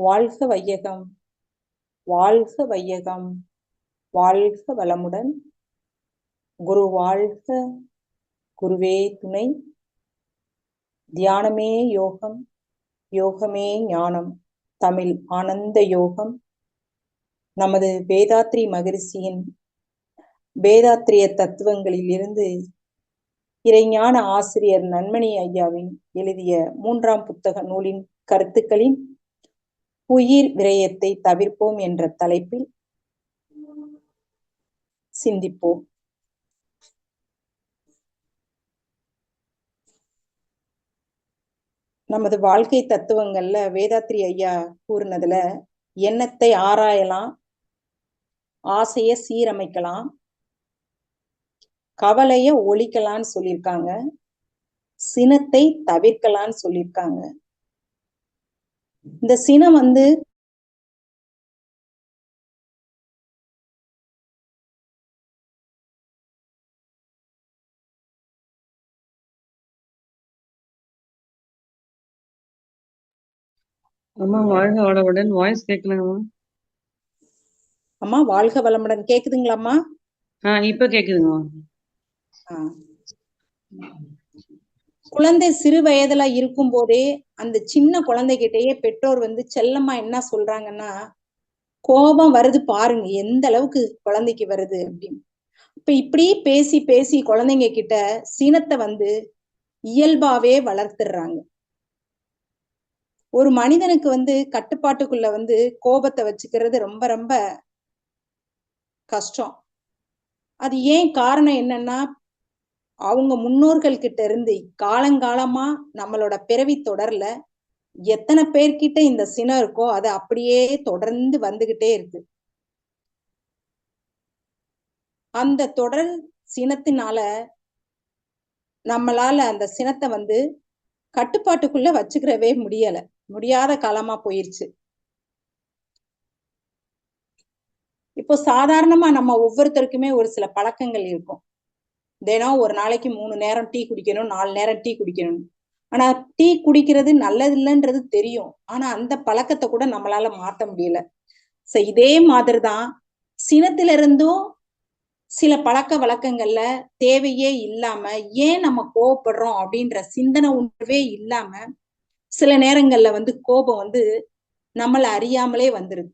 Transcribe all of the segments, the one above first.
வாழ்க வையகம், வாழ்க வையகம், வாழ்க வளமுடன். குரு வாழ்க, குருவே துணை. தியானமே யோகம், யோகமே ஞானம். தமிழ் ஆனந்த யோகம். நமது வேதாத்ரி மகரிஷியின் வேதாத்திரிய தத்துவங்களில் இருந்து இறைஞான ஆசிரியர் நன்மணி ஐயாவின் எழுதிய 3ஆம் புத்தக நூலின் கருத்துக்களின் உயிர் விரயத்தை தவிர்ப்போம் என்ற தலைப்பில் சிந்திப்போம். நமது வாழ்க்கை தத்துவங்கள்ல வேதாத்ரி ஐயா கூறினதுல எண்ணத்தை ஆராயலாம், ஆசைய சீரமைக்கலாம், கவலைய ஒழிக்கலான்னு சொல்லியிருக்காங்க, சினத்தை தவிர்க்கலான்னு சொல்லியிருக்காங்க. இந்த சினம் அம்மா வாழ்க வளமுடன். வாய்ஸ் கேட்கலங்கம்மா. அம்மா வாழ்க வளமுடன். கேக்குதுங்களாம்மா? இப்ப கேக்குதுங்கம்மா. குழந்தை சிறு வயதுல இருக்கும் போதே அந்த சின்ன குழந்தைகிட்டயே பெற்றோர் செல்லம்மா என்ன சொல்றாங்கன்னா, கோபம் வருது பாருங்க எந்த அளவுக்கு குழந்தைக்கு வருது அப்படின்னு. இப்ப இப்படி பேசி பேசி குழந்தைங்க கிட்ட சினத்தை இயல்பாவே வளர்த்துடுறாங்க. ஒரு மனிதனுக்கு கட்டுப்பாட்டுக்குள்ள கோபத்தை வச்சுக்கிறது ரொம்ப ரொம்ப கஷ்டம். அது ஏன் காரணம் என்னன்னா, அவங்க முன்னோர்கள் கிட்ட இருந்து காலங்காலமா நம்மளோட பிறவி தொடர்ல எத்தனை பேர்கிட்ட இந்த சினம் இருக்கோ அது அப்படியே தொடர்ந்து வந்துகிட்டே இருக்கு. அந்த தொடர் சினத்தினால நம்மளால அந்த சினத்தை கட்டுப்பாட்டுக்குள்ள வச்சுக்கிறவே முடியாத காலமா போயிருச்சு. இப்போ சாதாரணமா நம்ம ஒவ்வொருத்தருக்குமே ஒரு சில பழக்கங்கள் இருக்கும். தினம் ஒரு நாளைக்கு 3 நேரம் டீ குடிக்கணும், 4 நேரம் டீ குடிக்கணும். ஆனா டீ குடிக்கிறது நல்லது இல்லைன்றது தெரியும். ஆனா அந்த பழக்கத்தை கூட நம்மளால மாத்த முடியல. இதே மாதிரிதான் சினத்துல இருந்தும் சில பழக்க வழக்கங்கள்ல தேவையே இல்லாம ஏன் நம்ம கோவப்படுறோம் அப்படின்ற சிந்தனை உணர்வே இல்லாம சில நேரங்கள்ல கோபம் நம்மள அறியாமலே வந்துருது.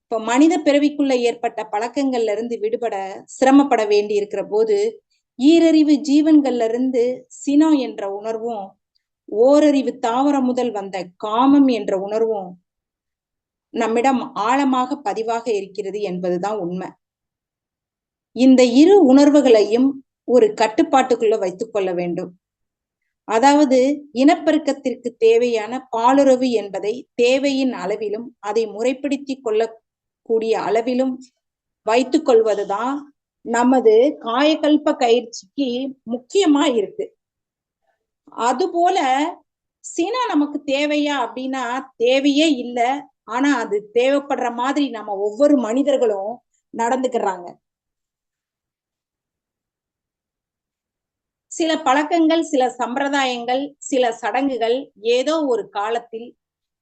இப்ப மனித பிறவிக்குள்ள ஏற்பட்ட பழக்கங்கள்ல இருந்து விடுபட சிரமப்பட வேண்டி இருக்கிற போது ஈரறிவு ஜீவன்கள்ல இருந்து சினம் என்ற உணர்வும், ஓரறிவு தாவரம் முதல் வந்த காமம் என்ற உணர்வும் நம்மிடம் ஆழமாக பதிவாக இருக்கிறது என்பதுதான் உண்மை. இந்த இரு உணர்வுகளையும் ஒரு கட்டுப்பாட்டுக்குள்ள வைத்துக் கொள்ள வேண்டும். அதாவது இனப்பெருக்கத்திற்கு தேவையான பாலுறவு என்பதை தேவையின் அளவிலும் அதை முறைப்படுத்தி கொள்ளக்கூடிய அளவிலும் வைத்துக் கொள்வதுதான் நமது காயகல்ப பயிற்சிக்கு முக்கியமா இருக்கு. அதுபோல சினம் நமக்கு தேவையா அப்படின்னா தேவையே இல்லை. ஆனா அது தேவைப்படுற மாதிரி நம்ம ஒவ்வொரு மனிதர்களும் நடந்துக்கிறாங்க. சில பழக்கங்கள், சில சம்பிரதாயங்கள், சில சடங்குகள் ஏதோ ஒரு காலத்தில்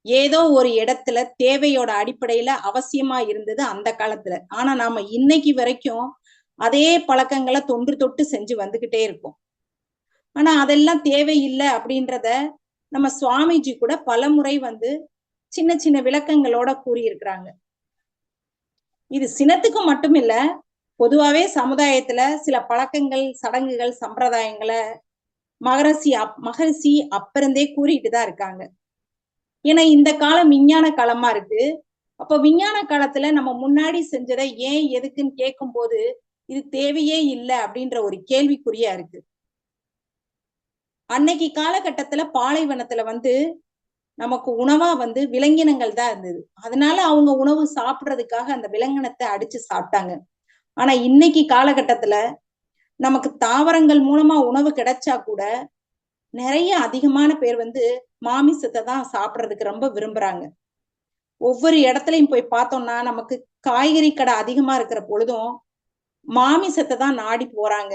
ஏதோ ஒரு இடத்துல தேவையோட அடிப்படையில அவசியமா இருந்தது அந்த காலத்துல. ஆனா நாம இன்னைக்கு வரைக்கும் அதே பழக்கங்களை தொன்று தொட்டு செஞ்சு வந்துகிட்டே இருக்கோம். ஆனா அதெல்லாம் தேவையில்லை அப்படின்றத நம்ம சுவாமிஜி கூட பலமுறை சின்ன சின்ன விளக்கங்களோட கூறியிருக்கிறாங்க. இது சினத்துக்கு மட்டும் இல்ல, பொதுவாவே சமுதாயத்துல சில பழக்கங்கள், சடங்குகள், சம்பிரதாயங்களை மகரிஷி அப்பிருந்தே கூறிட்டுதான் இருக்காங்க. ஏன்னா இந்த காலம் விஞ்ஞான காலமா இருக்கு. அப்ப விஞ்ஞான காலத்துல நம்ம முன்னாடி செஞ்சதை ஏன் எதுக்குன்னு கேட்கும் போது இது தேவையே இல்லை அப்படின்ற ஒரு கேள்விக்குறியா இருக்கு. அன்னைக்கு காலகட்டத்துல பாலைவனத்துல நமக்கு உணவா விலங்கினங்கள் தான் இருந்தது. அதனால அவங்க உணவு சாப்பிடுறதுக்காக அந்த விலங்கினத்தை அடிச்சு சாப்பிட்டாங்க. ஆனா இன்னைக்கு காலகட்டத்துல நமக்கு தாவரங்கள் மூலமா உணவு கிடைச்சா கூட நிறைய அதிகமான பேர் மாமிசத்தை தான் சாப்பிடுறதுக்கு ரொம்ப விரும்புறாங்க. ஒவ்வொரு இடத்துலயும் போய் பார்த்தோம்னா நமக்கு காய்கறி கடை அதிகமா இருக்கிற பொழுதும் மாமிசத்தை தான் நாடி போறாங்க.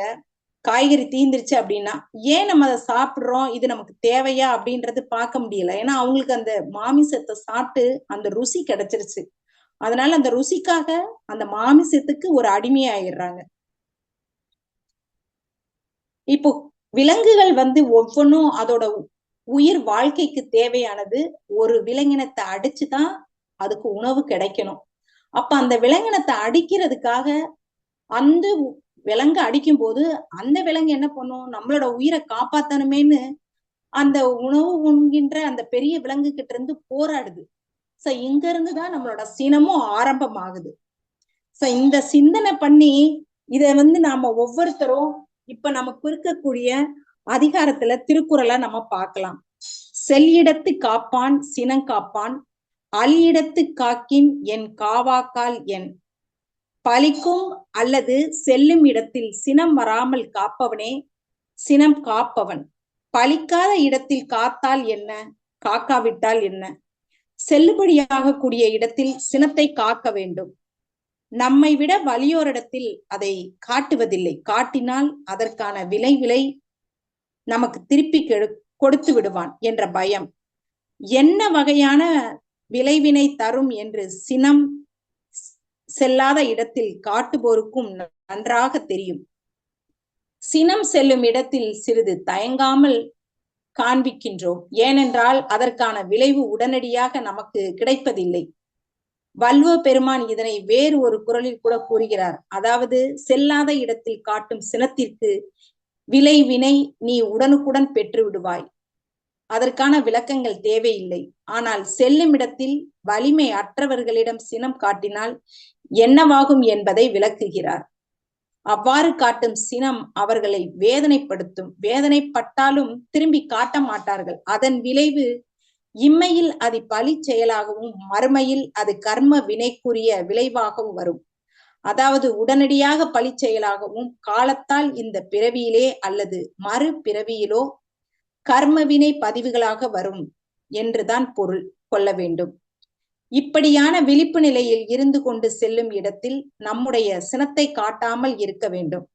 காய்கறி தீந்துருச்சு அப்படின்னா ஏன் நம்ம அதை சாப்பிடுறோம், இது நமக்கு தேவையா அப்படின்றது பார்க்க முடியல. ஏன்னா அவங்களுக்கு அந்த மாமிசத்தை சாப்பிட்டு அந்த ருசி கிடைச்சிருச்சு. அதனால அந்த ருசிக்காக அந்த மாமிசத்துக்கு ஒரு அடிமையாயிடுறாங்க. இப்போ விலங்குகள் ஒவ்வொன்றும் அதோட உயிர் வாழ்க்கைக்கு தேவையானது. ஒரு விலங்கினத்தை அடிச்சுதான் அதுக்கு உணவு கிடைக்கணும். அப்ப அந்த விலங்கினத்தை அடிக்கிறதுக்காக அந்த விலங்கு அடிக்கும் போது அந்த விலங்கு என்ன பண்ணும், நம்மளோட உயிரை காப்பாத்தணுமேன்னு அந்த உணவு உண்கின்ற அந்த பெரிய விலங்கு கிட்ட இருந்து போராடுது. சோ இங்க இருந்துதான் நம்மளோட சினமும் ஆரம்பமாகுது. சோ இந்த சிந்தனை பண்ணி இத நாம ஒவ்வொருத்தரும் இப்ப நமக்கு இருக்கக்கூடிய அதிகாரத்துல திருக்குறளை நம்ம பார்க்கலாம். செல்லிடத்து காப்பான் சினங்காப்பான், அல்லிடத்து காக்கின் என் காவாக்கால் என். பலிக்கும் அல்லது செல்லும் இடத்தில் சினம் வராமல் காப்பவனே சினம் காப்பவன். பலிக்காத இடத்தில் காத்தால் என்ன, காக்காவிட்டால் என்ன. செல்லுபடியாக கூடிய இடத்தில் சினத்தை காக்க வேண்டும். நம்மை விட வலியோரிடத்தில் அதை காட்டுவதில்லை. காட்டினால் அதற்கான விளை நமக்கு திருப்பி கொடுத்து விடுவான் என்ற பயம். என்ன வகையான விளைவினை தரும் என்று சினம் செல்லாத இடத்தில் காட்டுபோருக்கும் நன்றாக தெரியும். சினம் செல்லும் இடத்தில் சிறிது தயங்காமல் காண்பிக்கின்றோம். ஏனென்றால் அதற்கான விளைவு உடனடியாக நமக்கு கிடைப்பதில்லை. வள்ளுவ பெருமான் இதனை வேறு ஒரு குறளில் கூட கூறுகிறார். அதாவது செல்லாத இடத்தில் காட்டும் சினத்திற்கு விளைவினை நீ உடனுக்குடன் பெற்று விடுவாய். அதற்கான விளக்கங்கள் தேவையில்லை. ஆனால் செல்லும் இடத்தில் வலிமை அற்றவர்களிடம் சினம் காட்டினால் என்னவாகும் என்பதை விளக்குகிறார். அவ்வாறு காட்டும் சினம் அவர்களை வேதனைப்படுத்தும். வேதனைப்பட்டாலும் திரும்பி காட்ட மாட்டார்கள். அதன் விளைவு இம்மையில் அது பழி செயலாகவும் மறுமையில் அது கர்ம வினைக்குரிய விளைவாகவும் வரும். அதாவது உடனடியாக பழி செயலாகவும் காலத்தால் இந்த பிறவியிலே அல்லது மறு பிறவியிலோ கர்மவினை பதிவுகளாக வரும் என்றுதான் பொருள் கொள்ள வேண்டும். இப்படியான விழிப்பு நிலையில் இருந்து கொண்டு செல்லும் இடத்தில் நம்முடைய சினத்தை காட்டாமல் இருக்க வேண்டும்.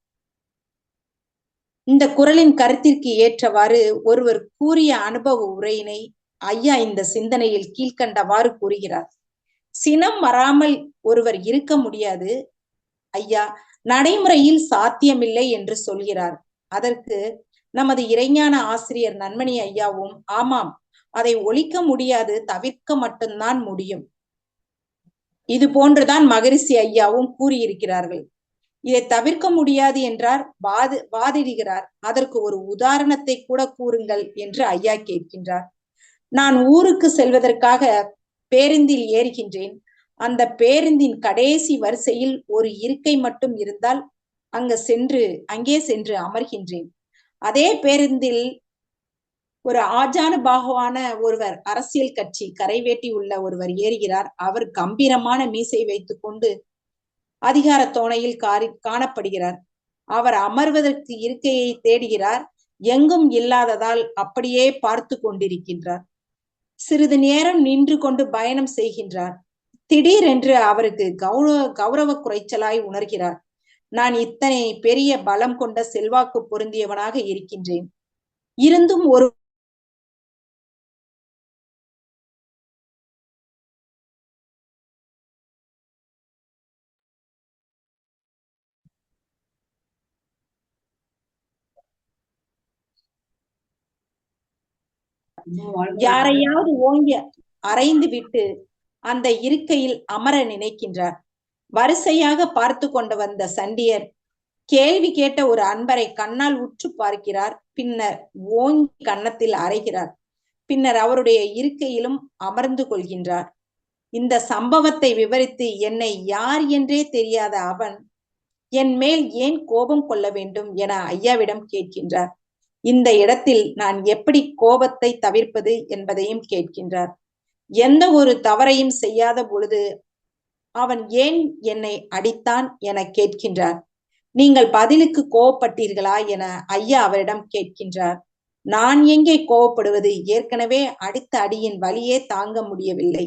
இந்த குறளின் கருத்திற்கு ஏற்றவாறு ஒருவர் கூறிய அனுபவ உரையினை ஐயா இந்த சிந்தனையில் கீழ்கண்டவாறு கூறுகிறார். சினம் வராமல் ஒருவர் இருக்க முடியாது ஐயா, நடைமுறையில் சாத்தியமில்லை என்று சொல்கிறார். அதற்கு நமது இறைஞான ஆசிரியர் நன்மணி ஐயாவும் ஆமாம், அதை ஒழிக்க முடியாது, தவிர்க்க மட்டும்தான் முடியும். இது போன்றுதான் மகரிஷி ஐயாவும் கூறியிருக்கிறார்கள். இதை தவிர்க்க முடியாது என்றார் வாதிடுகிறார். அதற்கு ஒரு உதாரணத்தை கூட கூறுங்கள் என்று ஐயா கேட்கின்றார். நான் ஊருக்கு செல்வதற்காக பேருந்தில் ஏறுகின்றேன். அந்த பேருந்தின் கடைசி வரிசையில் ஒரு இருக்கை மட்டும் இருந்தால் அங்கே சென்று அமர்கின்றேன். அதே பேருந்தில் ஒரு ஆஜானுபாகுவான ஒருவர், அரசியல் கட்சி கரைவேட்டி உள்ள ஒருவர் ஏறுகிறார். அவர் கம்பீரமான மீசை வைத்துக் கொண்டு அதிகார தோணையில் காணப்படுகிறார். அவர் அமர்வதற்கு இருக்கையை தேடுகிறார். எங்கும் இல்லாததால் அப்படியே பார்த்து கொண்டிருக்கின்றார். சிறிது நேரம் நின்று கொண்டு பயணம் செய்கின்றார். திடீரென்று அவருக்கு கௌரவ குறைச்சலாய் உணர்கிறார். நான் இத்தனை பெரிய பலம் கொண்ட செல்வாக்கு பொருந்தியவனாக இருக்கின்றேன். இருந்தும் ஒரு யாரையாவது ஓங்கி அறைந்து விட்டு அந்த இருக்கையில் அமர நினைக்கின்றார். வரிசையாக பார்த்து கொண்டு வந்த சண்டியர் கேள்வி கேட்ட ஒரு அன்பரை கண்ணால் உற்று பார்க்கிறார். பின்னர் ஓங்கி கன்னத்தில் அறைகிறார். பின்னர் அவருடைய இருக்கையிலும் அமர்ந்து கொள்கின்றார். இந்த சம்பவத்தை விவரித்து என்னை யார் என்றே தெரியாத அவன் என் மேல் ஏன் கோபம் கொள்ள வேண்டும் என ஐயாவிடம் கேட்கின்றார். இந்த இடத்தில் நான் எப்படி கோபத்தை தவிர்ப்பது என்பதையும் கேட்கின்றார். எந்த ஒரு தவறையும் செய்யாத பொழுது அவன் ஏன் என்னை அடித்தான் என கேட்கின்றார். நீங்கள் பதிலுக்கு கோபப்பட்டீர்களா என ஐயா அவரிடம் கேட்கின்றார். நான் எங்கே கோபப்படுவது, ஏற்கனவே அடித்த அடியின் வலியே தாங்க முடியவில்லை,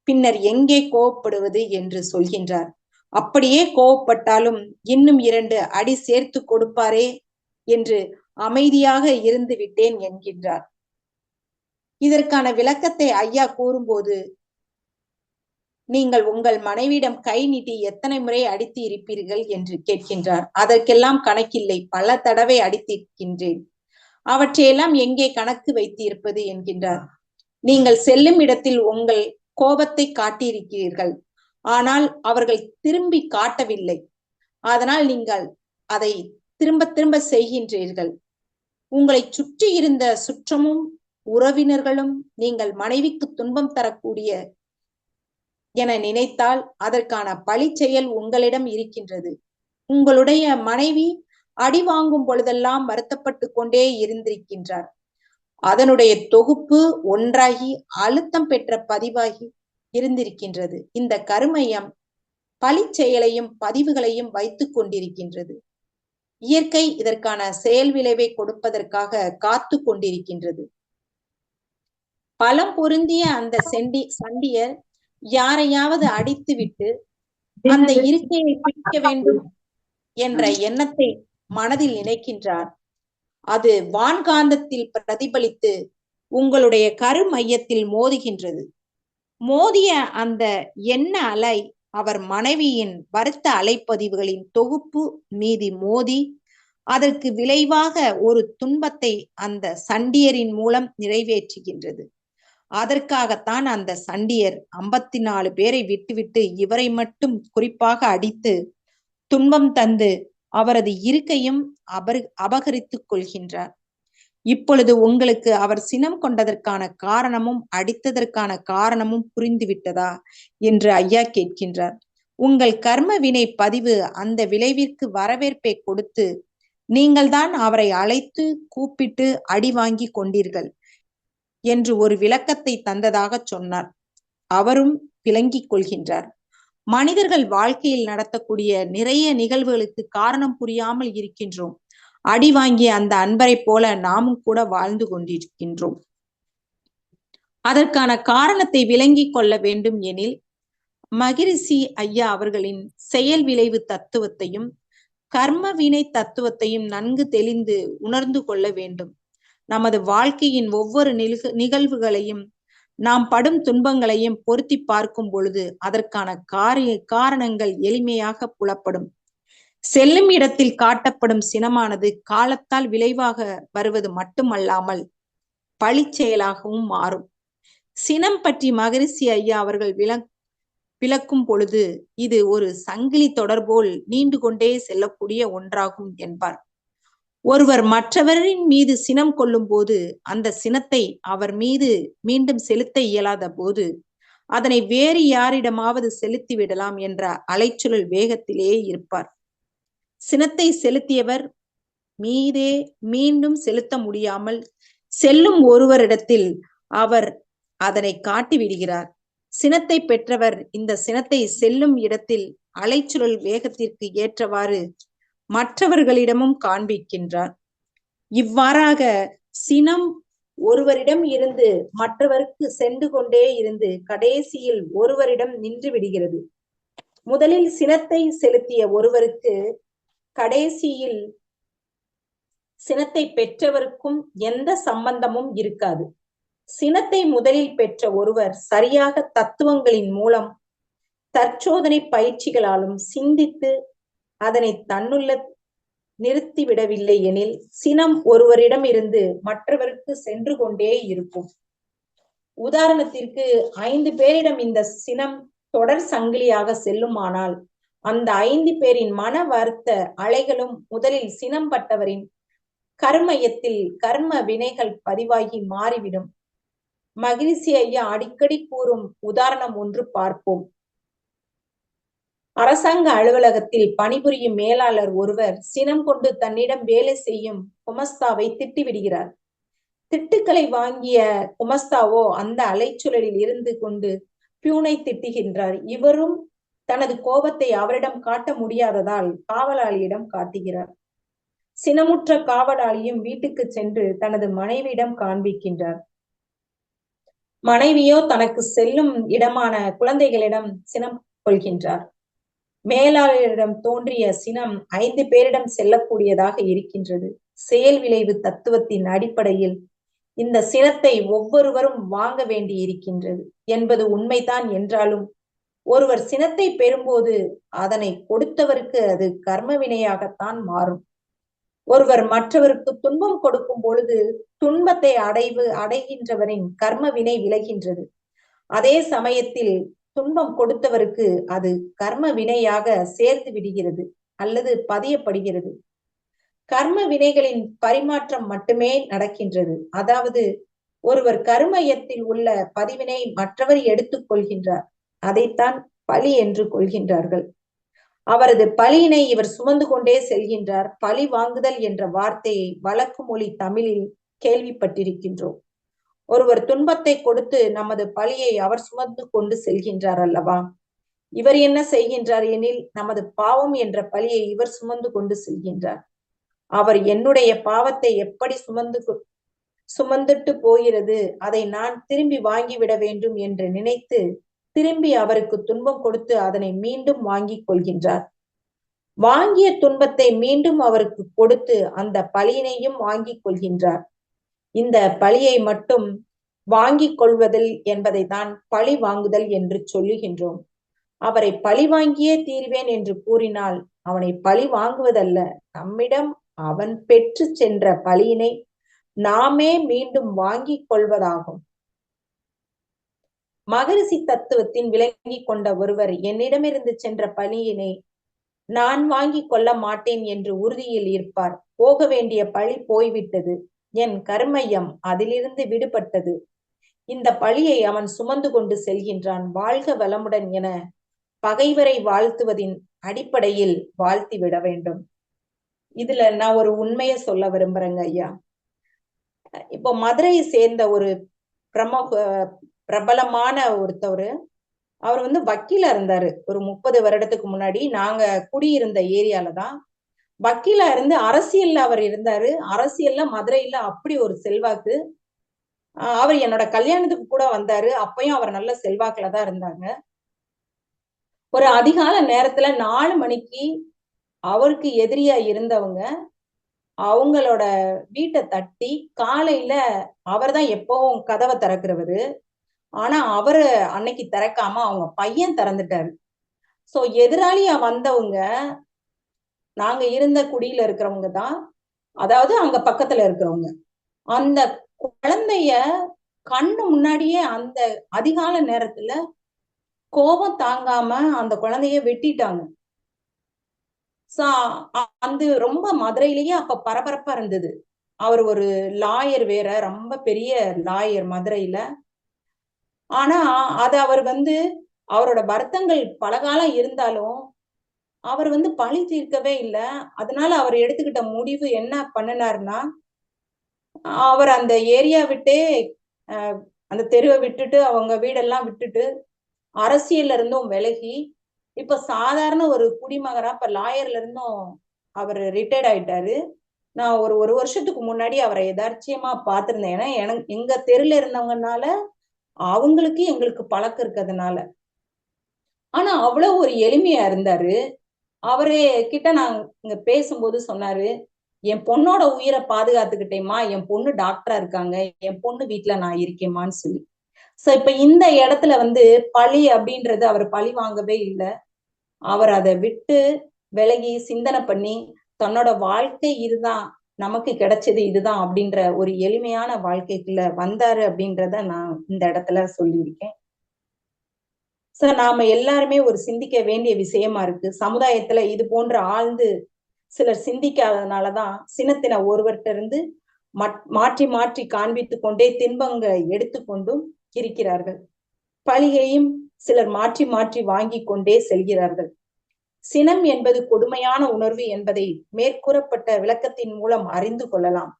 பின்னர் எங்கே கோபப்படுவது என்று சொல்கின்றார். அப்படியே கோபப்பட்டாலும் இன்னும் 2 அடி சேர்த்து கொடுப்பாரே என்று அமைதியாக இருந்து விட்டேன் என்கின்றார். இதற்கான விளக்கத்தை ஐயா கூறும்போது, நீங்கள் உங்கள் மனைவியிடம் கை நீட்டி எத்தனை முறை அடித்து இருப்பீர்கள் என்று கேட்கின்றார். அதற்கெல்லாம் கணக்கில்லை, பல தடவை அடித்திருக்கின்றேன். அவற்றையெல்லாம் எங்கே கணக்கு வைத்து இருப்பது என்கின்றார். நீங்கள் செல்லும் இடத்தில் உங்கள் கோபத்தை காட்டியிருக்கிறீர்கள், ஆனால் அவர்கள் திரும்பி காட்டவில்லை. அதனால் நீங்கள் அதை திரும்ப திரும்ப செய்கின்றீர்கள். உங்களை சுற்றி இருந்த சுற்றமும் உறவினர்களும் நீங்கள் மனைவிக்கு துன்பம் தரக்கூடிய என நினைத்தால் அதற்கான பழி செயல் உங்களிடம் இருக்கின்றது. உங்களுடைய மனைவி அடி வாங்கும் பொழுதெல்லாம் வருத்தப்பட்டு கொண்டே இருந்திருக்கின்றார். அதனுடைய தொகுப்பு ஒன்றாகி அழுத்தம் பெற்ற பதிவாகி இருந்திருக்கின்றது. இந்த கருமையம் பழி செயலையும் பதிவுகளையும் வைத்துக் கொண்டிருக்கின்றது. இயற்கை இதற்கான செயல் விளைவை கொடுப்பதற்காக காத்து கொண்டிருக்கின்றது. பலம் பொருந்திய அந்த சண்டியர் யாரையாவது அடித்து விட்டு அந்த இருக்கையை பிடிக்க வேண்டும் என்ற எண்ணத்தை மனதில் நினைக்கின்றார். அது வான்காந்தத்தில் பிரதிபலித்து உங்களுடைய கரு மையத்தில் மோதுகின்றது. மோதிய அந்த எண்ண அலை அவர் மனைவியின் வருத்த அலைப்பதிவுகளின் தொகுப்பு மீது மோதி அதற்கு விளைவாக ஒரு துன்பத்தை அந்த சண்டியரின் மூலம் நிறைவேற்றுகின்றது. அதற்காகத்தான் அந்த சண்டியர் 54 பேரை விட்டுவிட்டு இவரை மட்டும் குறிப்பாக அடித்து துன்பம் தந்து அவரது இருக்கையும் அபகரித்துக் கொள்கின்றார். இப்பொழுது உங்களுக்கு அவர் சினம் கொண்டதற்கான காரணமும் அடித்ததற்கான காரணமும் புரிந்துவிட்டதா என்று ஐயா கேட்கின்றார். உங்கள் கர்ம வினை பதிவு அந்த விளைவிற்கு வரவேற்பை கொடுத்து நீங்கள் தான் அவரை அழைத்து கூப்பிட்டு அடி வாங்கி கொண்டீர்கள் என்று ஒரு விளக்கத்தை தந்ததாக சொன்னார். அவரும் விளங்கிக் கொள்கின்றார். மனிதர்கள் வாழ்க்கையில் நடத்தக்கூடிய நிறைய நிகழ்வுகளுக்கு காரணம் புரியாமல் இருக்கின்றோம். அடி வாங்கிய அந்த அன்பரை போல நாமும் கூட வாழ்ந்து கொண்டிருக்கின்றோம். அதற்கான காரணத்தை விளங்கிக் கொள்ள வேண்டும் எனில் மகிரிஷி ஐயா அவர்களின் செயல் விளைவு தத்துவத்தையும் கர்ம வினை தத்துவத்தையும் நன்கு தெளிந்து உணர்ந்து கொள்ள வேண்டும். நமது வாழ்க்கையின் ஒவ்வொரு நிகழ்வுகளையும் நாம் படும் துன்பங்களையும் பொருத்தி பார்க்கும் பொழுது அதற்கான காரணங்கள் எளிமையாக புலப்படும். செல்லும் இடத்தில் காட்டப்படும் சினமானது காலத்தால் விளைவாக வருவது மட்டுமல்லாமல் பழி செயலாகவும் மாறும். சினம் பற்றி மகரிஷி ஐயா அவர்கள் விளக்கும் பொழுது இது ஒரு சங்கிலி தொடர்போல் நீண்டு கொண்டே செல்லக்கூடிய ஒன்றாகும் என்பார். ஒருவர் மற்றவரின் மீது சினம் கொள்ளும் போது அந்த சினத்தை அவர் மீது மீண்டும் செலுத்த இயலாத போது அதனை வேறு யாரிடமாவது செலுத்தி விடலாம் என்ற அலைச்சொல் வேகத்திலே இருப்பார். சினத்தை செலுத்தியவர் மீதே மீண்டும் செலுத்த முடியாமல் செல்லும் ஒருவரிடத்தில் அவர் அதனை காட்டி விடுகிறார். சினத்தை பெற்றவர் இந்த சினத்தை செல்லும் இடத்தில் அலைச்சொல் வேகத்திற்கு ஏற்றவாறு மற்றவர்களிடமும் காண்பிக்கின்றார். இவ்வாறாக சினம் ஒருவரிடம் இருந்து மற்றவருக்கு சென்று கொண்டே இருந்து கடைசியில் ஒருவரிடம் நின்று விடுகிறது. முதலில் சினத்தை செலுத்திய ஒருவருக்கு கடைசியில் சினத்தை பெற்றவருக்கும் எந்த சம்பந்தமும் இருக்காது. சினத்தை முதலில் பெற்ற ஒருவர் சரியாக தத்துவங்களின் மூலம் தற்சோதனை பயிற்சிகளாலும் சிந்தித்து அதனை தன்னுள்ள நிறுத்திவிடவில்லை எனில் சினம் ஒருவரிடம் இருந்து மற்றவருக்கு சென்று கொண்டே இருக்கும். உதாரணத்திற்கு 5 பேரிடம் இந்த சினம் தொடர் சங்கிலியாக செல்லுமானால் அந்த 5 பேரின் மன வருத்த அலைகளும் முதலில் சினம் பட்டவரின் கர்மயத்தில் கர்ம வினைகள் பதிவாகி மாறிவிடும். மகிரிஷி ஐயா அடிக்கடி கூறும் உதாரணம் ஒன்று பார்ப்போம். அரசாங்க அலுவலகத்தில் பணிபுரியும் மேலாளர் ஒருவர் சினம் கொண்டு தன்னிடம் வேலை செய்யும் குமஸ்தாவை திட்டிவிடுகிறார். திட்டுக்களை வாங்கிய குமஸ்தாவோ அந்த அலைச்சூழலில் இருந்து கொண்டு பியூனை திட்டுகின்றார். இவரும் தனது கோபத்தை அவரிடம் காட்ட முடியாததால் காவலாளியிடம் காட்டுகிறார். சினமுற்ற காவலாளியும் வீட்டுக்கு சென்று தனது மனைவியிடம் காண்பிக்கின்றார். மனைவியோ தனக்கு செல்லும் இடமான குழந்தைகளிடம் சினம் கொள்கின்றார். மேலாளரிடம் தோன்றிய சினம் 5 பேரிடம் செல்லக்கூடியதாக இருக்கின்றது. செயல் விளைவு தத்துவத்தின் அடிப்படையில் இந்த சினத்தை ஒவ்வொருவரும் வாங்க வேண்டி இருக்கின்றது என்பது உண்மைதான் என்றாலும், ஒருவர் சினத்தை பெறும்போது அதனை கொடுத்தவருக்கு அது கர்ம வினையாகத்தான் மாறும். ஒருவர் மற்றவருக்கு துன்பம் கொடுக்கும் பொழுது துன்பத்தை அடைகின்றவரின் கர்ம வினை விலகின்றது. அதே சமயத்தில் துன்பம் கொடுத்தவருக்கு அது கர்ம வினையாக சேர்த்து விடுகிறது அல்லது பதியப்படுகிறது. கர்ம வினைகளின் பரிமாற்றம் மட்டுமே நடக்கின்றது. அதாவது ஒருவர் கர்மயத்தில் உள்ள பதிவினை மற்றவர் எடுத்துக் கொள்கின்றார். அதைத்தான் பழி என்று கொள்கின்றார்கள். அவரது பழியினை இவர் சுமந்து கொண்டே செல்கின்றார். பழி வாங்குதல் என்ற வார்த்தையை வழக்கு மொழி தமிழில் கேள்விப்பட்டிருக்கின்றோம். ஒருவர் துன்பத்தை கொடுத்து நமது பழியை அவர் சுமந்து கொண்டு செல்கின்றார் அல்லவா? இவர் என்ன செய்கின்றார் எனில், நமது பாவம் என்ற பழியை இவர் சுமந்து கொண்டு செல்கின்றார். அவர் என்னுடைய பாவத்தை எப்படி சுமந்துட்டு போகிறது, அதை நான் திரும்பி வாங்கிவிட வேண்டும் என்று நினைத்து திரும்பி அவருக்கு துன்பம் கொடுத்து அதனை மீண்டும் வாங்கி கொள்கின்றார். வாங்கிய துன்பத்தை மீண்டும் அவருக்கு கொடுத்து அந்த பழியினையும் வாங்கி கொள்கின்றார். இந்த பழியை மட்டும் வாங்கிக் கொள்வதில் என்பதை தான் பழி வாங்குதல் என்று சொல்லுகின்றோம். அவரை பழி வாங்கியே தீர்வேன் என்று கூறினால் அவனை பழி வாங்குவதல்ல, நம்மிடம் அவன் பெற்று சென்ற பழியினை நாமே மீண்டும் வாங்கிக் கொள்வதாகும். மகரிஷி தத்துவத்தின் விளங்கி கொண்ட ஒருவர் என்னிடமிருந்து சென்ற பழியினை நான் வாங்கிக் கொள்ள மாட்டேன் என்று உறுதியில் இருப்பார். போக வேண்டிய பழி போய்விட்டது, என் கர்மயம் அதிலிருந்து விடுபட்டது. இந்த பழியை அவன் சுமந்து கொண்டு செல்கின்றான். வாழ்க வளமுடன் என பகைவரை வாழ்த்துவதின் அடிப்படையில் வாழ்த்தி விட வேண்டும். இதுல நான் ஒரு உண்மையை சொல்ல விரும்புறேங்க ஐயா. இப்போ மதுரையை சேர்ந்த ஒரு பிரபலமான ஒருத்தவர், அவர் வக்கீலா இருந்தாரு. ஒரு 30 வருடத்துக்கு முன்னாடி நாங்க குடியிருந்த ஏரியால தான் வக்கீலா இருந்து அரசியல்ல அவர் இருந்தாரு. அரசியல்ல மதுரையில அப்படி ஒரு செல்வாக்கு. அவர் என்னோட கல்யாணத்துக்கு கூட வந்தாரு. அப்பயும் அவர் நல்ல செல்வாக்குல தான் இருந்தாங்க. ஒரு அதிகால நேரத்துல 4 மணிக்கு அவருக்கு எதிரியா இருந்தவங்க அவங்களோட வீட்டை தட்டி, காலையில அவர் தான் எப்பவும் கதவை திறக்கிறவரு, ஆனா அவரு அன்னைக்கு திறக்காம அவங்க பையன் திறந்துட்டாரு. சோ எதிராளியா வந்தவங்க நாங்க இருந்த குடியில இருக்கிறவங்க தான், அதாவது அங்க பக்கத்துல இருக்கிறவங்க. அந்த குழந்தைய கண்ணு முன்னாடியே அந்த அதிகால நேரத்துல கோபம் தாங்காம அந்த குழந்தைய வெட்டிட்டாங்க. அந்த ரொம்ப மதுரையிலேயே அப்ப பரபரப்பா இருந்தது. அவர் ஒரு லாயர் வேற, ரொம்ப பெரிய லாயர் மதுரையில. ஆனா அது அவர் அவரோட வருத்தங்கள் பல காலம் இருந்தாலும் அவர் பழி தீர்க்கவே இல்லை. அதனால அவர் எடுத்துக்கிட்ட முடிவு என்ன பண்ணினாருன்னா, அவர் அந்த ஏரியா விட்டே அந்த தெருவை விட்டுட்டு அவங்க வீடெல்லாம் விட்டுட்டு அரசியல்ல இருந்தும் விலகி, இப்ப சாதாரண ஒரு குடிமகனா, இப்ப லாயர்ல இருந்தும் அவர் ரிட்டையர்ட் ஆயிட்டாரு. நான் ஒரு வருஷத்துக்கு முன்னாடி அவரை எதார்ச்சியமா பார்த்திருந்தேன். ஏன்னா எங்க தெருல இருந்தவங்கனால அவங்களுக்கு எங்களுக்கு பழக்கம் இருக்கிறதுனால. ஆனா அவ்வளவு ஒரு எளிமையா இருந்தாரு. அவரே கிட்ட நான் இங்க பேசும்போது சொன்னாரு, என் பொண்ணோட உயிரை பாதுகாத்துக்கிட்டேம்மா, என் பொண்ணு டாக்டரா இருக்காங்க, என் பொண்ணு வீட்டுல நான் இருக்கேம்மான்னு சொல்லி. சோ இப்ப இந்த இடத்துல பழி அப்படின்றது அவர் பழி வாங்கவே இல்லை. அவர் அதை விட்டு விலகி சிந்தனை பண்ணி தன்னோட வாழ்க்கை இதுதான், நமக்கு கிடைச்சது இதுதான் அப்படின்ற ஒரு எளிமையான வாழ்க்கைக்குள்ள வந்தாரு அப்படின்றத நான் இந்த இடத்துல சொல்லியிருக்கேன். சோ நாம எல்லாருமே ஒரு சிந்திக்க வேண்டிய விஷயமா இருக்கு. சமுதாயத்துல இது போன்ற ஆழ்ந்து சிலர் சிந்திக்காததுனாலதான் சினத்தின ஒருவர்கிட்ட இருந்து மாற்றி மாற்றி காண்பித்து கொண்டே தின்பங்க எடுத்துக்கொண்டும் இருக்கிறார்கள். பழியையும் சிலர் மாற்றி மாற்றி வாங்கி கொண்டே செல்கிறார்கள். சினம் என்பது கொடுமையான உணர்வு என்பதை மேற்கூறப்பட்ட விளக்கத்தின் மூலம் அறிந்து கொள்ளலாம்.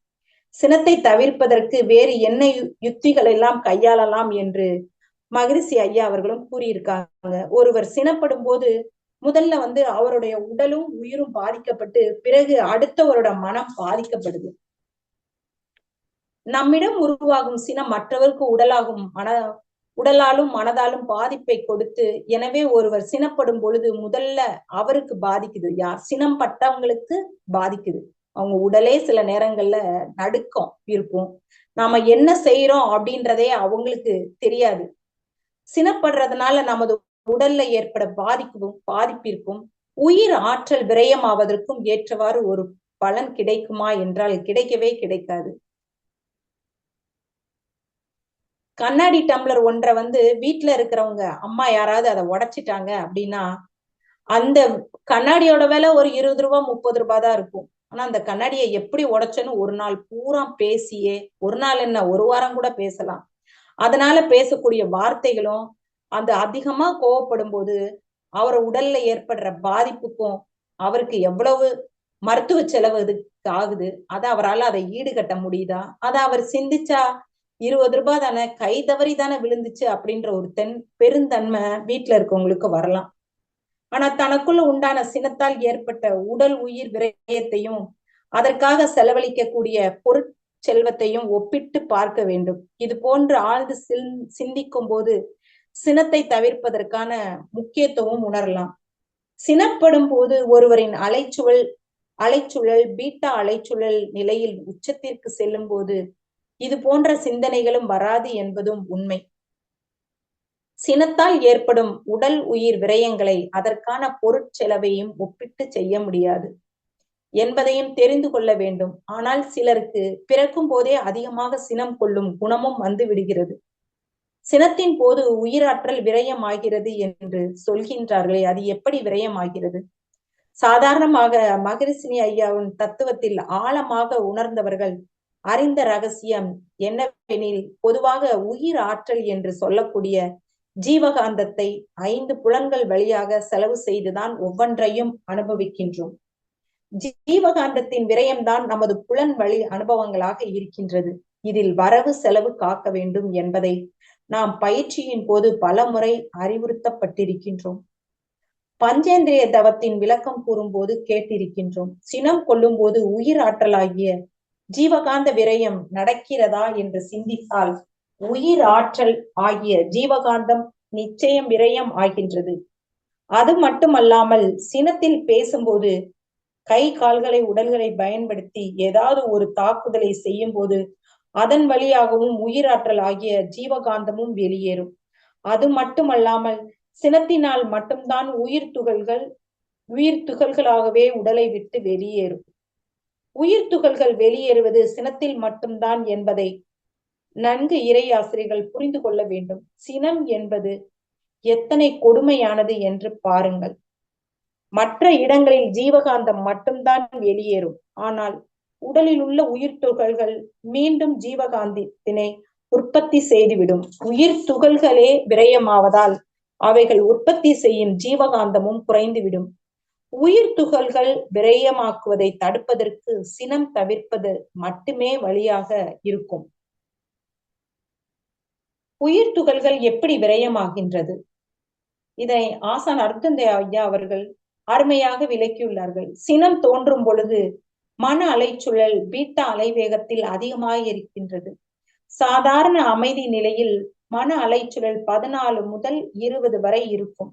சினத்தை தவிர்ப்பதற்கு வேறு என்ன யுக்திகள் எல்லாம் கையாளலாம் என்று மகரிஷி ஐயா அவர்களும் கூறியிருக்காங்க. ஒருவர் சினப்படும் போது முதல்ல அவருடைய உடலும் உயிரும் பாதிக்கப்பட்டு பிறகு அடுத்தவரோட மனம் பாதிக்கப்படுது. நம்மிடம் உருவாகும் சினம் மற்றவருக்கு உடலாலும் மனதாலும் பாதிப்பை கொடுத்து, எனவே ஒருவர் சினப்படும் பொழுது முதல்ல அவருக்கு பாதிக்குது. யார் சினம் பட்டவங்களுக்கு பாதிக்குது, அவங்க உடலே சில நேரங்கள்ல நடுக்கம் இருக்கும். நாம என்ன செய்யறோம் அப்படின்றதே அவங்களுக்கு தெரியாது. சினப்படுறதுனால நமது உடல்ல ஏற்பட பாதிப்பிற்கும் உயிர் ஆற்றல் விரயமாவதற்கும் ஏற்றவாறு ஒரு பலன் கிடைக்குமா என்றால் கிடைக்கவே கிடைக்காது. கண்ணாடி டம்ளர் ஒன்றை வீட்டுல இருக்கிறவங்க அம்மா யாராவது அதை உடைச்சிட்டாங்க அப்படின்னா அந்த கண்ணாடியோட விலை ஒரு 20 ரூபாய் 30 ரூபாய் தான் இருக்கும். ஆனா அந்த கண்ணாடியை எப்படி உடைச்சேன்னு ஒரு நாள் பூரா பேசியே, ஒரு நாள் என்ன ஒரு வாரம் கூட பேசலாம். அதனால பேசக்கூடிய வார்த்தைகளும் அந்த அதிகமா கோவப்படும் போது அவர் உடல்ல ஏற்படுற பாதிப்புக்கும் அவருக்கு எவ்வளவு மருத்துவ செலவு இதுக்கு ஆகுது, அவரால் அதை ஈடுகட்ட முடியுதா? அதை அவர் சிந்திச்சா 20 ரூபாய் தானே, கை தவறி தானே விழுந்துச்சு அப்படின்ற ஒரு பெருந்தன்மை வீட்டுல இருக்கவங்களுக்கு வரலாம். ஆனா தனக்குள்ள உண்டான சினத்தால் ஏற்பட்ட உடல் உயிர் விரயத்தையும் அதற்காக செலவழிக்கக்கூடிய பொருட்செல்வத்தையும் ஒப்பிட்டு பார்க்க வேண்டும். இது போன்று ஆழ்ந்து சிந்திக்கும் போது சினத்தை தவிர்ப்பதற்கான முக்கியத்துவம் உணரலாம். சினப்படும் போது ஒருவரின் அலைச்சுழல் பீட்டா அலைச்சுழல் நிலையில் உச்சத்திற்கு செல்லும் போது இது போன்ற சிந்தனைகளும் வராது என்பதும் உண்மை. சினத்தால் ஏற்படும் உடல் உயிர் விரயங்களை அதற்கான பொருட்செலவையும் ஒப்பிட்டு செய்ய முடியாது என்பதையும் தெரிந்து கொள்ள வேண்டும். ஆனால் சிலருக்கு பிறக்கும் போதே அதிகமாக சினம் கொள்ளும் குணமும் வந்து விடுகிறது. சினத்தின் போது உயிராற்றல் விரயமாகிறது என்று சொல்கின்றார்களே, அது எப்படி விரயமாகிறது? சாதாரணமாக மகரிஷினி ஐயாவின் தத்துவத்தில் ஆழமாக உணர்ந்தவர்கள் அறிந்த ரகசியம் என்னவெனில், பொதுவாக உயிர் ஆற்றல் என்று சொல்லக்கூடிய ஜீவகாந்தத்தை 5 புலன்கள் வழியாக செலவு செய்துதான் ஒவ்வொன்றையும் அனுபவிக்கின்றோம். ஜீவகாந்தத்தின் விரயம்தான் நமது புலன் வழி அனுபவங்களாக இருக்கின்றது. இதில் வரவு செலவு காக்க வேண்டும் என்பதை நாம் பயிற்சியின் போது பல முறை அறிவுறுத்தப்பட்டிருக்கின்றோம். பஞ்சேந்திரிய தவத்தின் விளக்கம் கூறும்போது கேட்டிருக்கின்றோம். சினம் கொள்ளும் போது உயிர் ஆற்றலாகிய ஜீவகாந்த விரயம் நடக்கிறதா என்று சிந்தித்தால் உயிர் ஆற்றல் ஆகிய ஜீவகாந்தம் நிச்சயம் விரயம் ஆகின்றது. அது மட்டுமல்லாமல் சினத்தில் பேசும்போது கை கால்களை உடல்களை பயன்படுத்தி ஏதாவது ஒரு தாக்குதலை செய்யும் போது அதன் வழியாகவும் உயிராற்றல் ஆகிய ஜீவகாந்தமும் வெளியேறும். அது மட்டுமல்லாமல் சினத்தினால் மட்டும்தான் உயிர் துகள்களாகவே உடலை விட்டு வெளியேறும். உயிர் துகள்கள் வெளியேறுவது சினத்தில் மட்டும்தான் என்பதை நன்கு இறையாசிரியர்கள் புரிந்து கொள்ள வேண்டும். சினம் என்பது எத்தனை கொடுமையானது என்று பாருங்கள். மற்ற இடங்களில் ஜீவகாந்தம் மட்டும்தான் வெளியேறும். ஆனால் உடலில் உள்ள உயிர் துகள்கள் மீண்டும் ஜீவகாந்தத்தினை உற்பத்தி செய்துவிடும். உயிர் துகள்களே விரயமாவதால் அவைகள் உற்பத்தி செய்யும் ஜீவகாந்தமும் குறைந்துவிடும். உயிர் துகள்கள் விரயமாக்குவதை தடுப்பதற்கு சினம் தவிர்ப்பது மட்டுமே வழியாக இருக்கும். உயிர் துகள்கள் எப்படி விரயமாகின்றது? இதை ஆசான் அருத்தந்தை ஐயா அவர்கள் அருமையாக விளக்கியுள்ளார்கள். சினம் தோன்றும் பொழுது மன அலைச்சுழல் பீட்டா அலைவேகத்தில் அதிகமாக இருக்கின்றது. சாதாரண அமைதி நிலையில் மன அலைச்சுழல் 14 முதல் 20 வரை இருக்கும்.